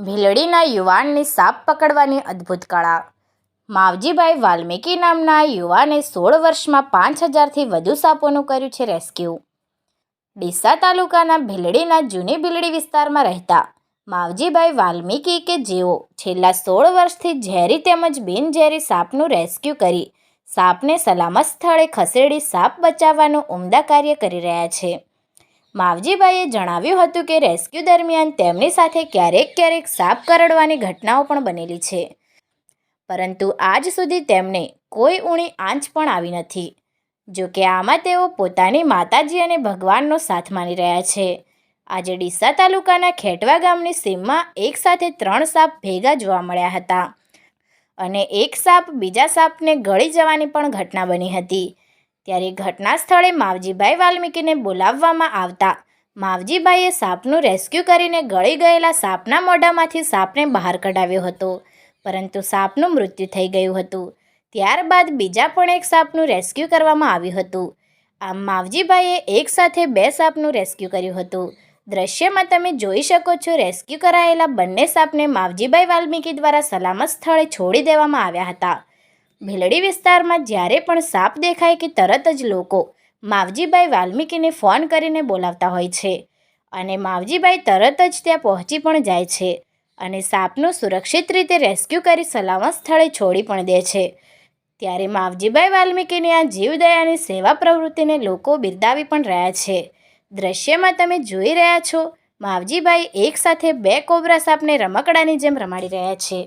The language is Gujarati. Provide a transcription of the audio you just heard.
ભીલડીના યુવાનની સાપ પકડવાની અદ્ભુત કળા। માવજીભાઈ વાલ્મીકી નામના યુવાને 16 વર્ષમાં 5000થી વધુ સાપોનું કર્યું છે રેસ્ક્યુ। ડીસા તાલુકાના ભીલડીના જૂની ભીલડી વિસ્તારમાં રહેતા માવજીભાઈ વાલ્મીકી કે જેઓ છેલ્લા 16 વર્ષથી ઝેરી તેમજ બિનઝેરી સાપનું રેસ્ક્યુ કરી સાપને સલામત સ્થળે ખસેડી સાપ બચાવવાનું ઉમદા કાર્ય કરી રહ્યા છે। માવજીભાઈએ જણાવ્યું હતું કે રેસ્ક્યુ દરમિયાન તેમની સાથે ક્યારેક સાપ કરડવાની ઘટનાઓ પણ બનેલી છે, પરંતુ આજ સુધી તેમને કોઈ ઊણી આંચ પણ આવી નથી। જોકે આમાં તેઓ પોતાની માતાજી અને ભગવાનનો સાથ માની રહ્યા છે। આજે ડીસા તાલુકાના ખેટવા ગામની સીમમાં એક સાથે 3 સાપ ભેગા જોવા મળ્યા હતા અને એક સાપ બીજા સાપને ગળી જવાની પણ ઘટના બની હતી। ત્યારે ઘટના સ્થળે માવજીભાઈ વાલ્મીકીને બોલાવવામાં આવતા માવજીભાઈએ સાપનું રેસ્ક્યુ કરીને ગળી ગયેલા સાપના મોઢામાંથી સાપને બહાર કઢાવ્યો હતો, પરંતુ સાપનું મૃત્યુ થઈ ગયું હતું। ત્યારબાદ બીજા પણ એક સાપનું રેસ્ક્યુ કરવામાં આવ્યું હતું। આમ માવજીભાઈએ એક સાથે 2 સાપનું રેસ્ક્યુ કર્યું હતું। દ્રશ્યમાં તમે જોઈ શકો છો, રેસ્ક્યુ કરાયેલા બંને સાપને માવજીભાઈ વાલ્મીકી દ્વારા સલામત સ્થળે છોડી દેવામાં આવ્યા હતા। ભીલડી વિસ્તારમાં જ્યારે પણ સાપ દેખાય કે તરત જ લોકો માવજીભાઈ વાલ્મીકીને ફોન કરીને બોલાવતા હોય છે અને માવજીભાઈ તરત જ ત્યાં પહોંચી પણ જાય છે અને સાપનું સુરક્ષિત રીતે રેસ્ક્યુ કરી સલામત સ્થળે છોડી પણ દે છે। ત્યારે માવજીભાઈ વાલ્મીકીની આ જીવદયાની સેવા પ્રવૃત્તિને લોકો બિરદાવી પણ રહ્યા છે। દ્રશ્યમાં તમે જોઈ રહ્યા છો, માવજીભાઈ એક સાથે 2 કોબરા સાપને રમકડાની જેમ રમાડી રહ્યા છે।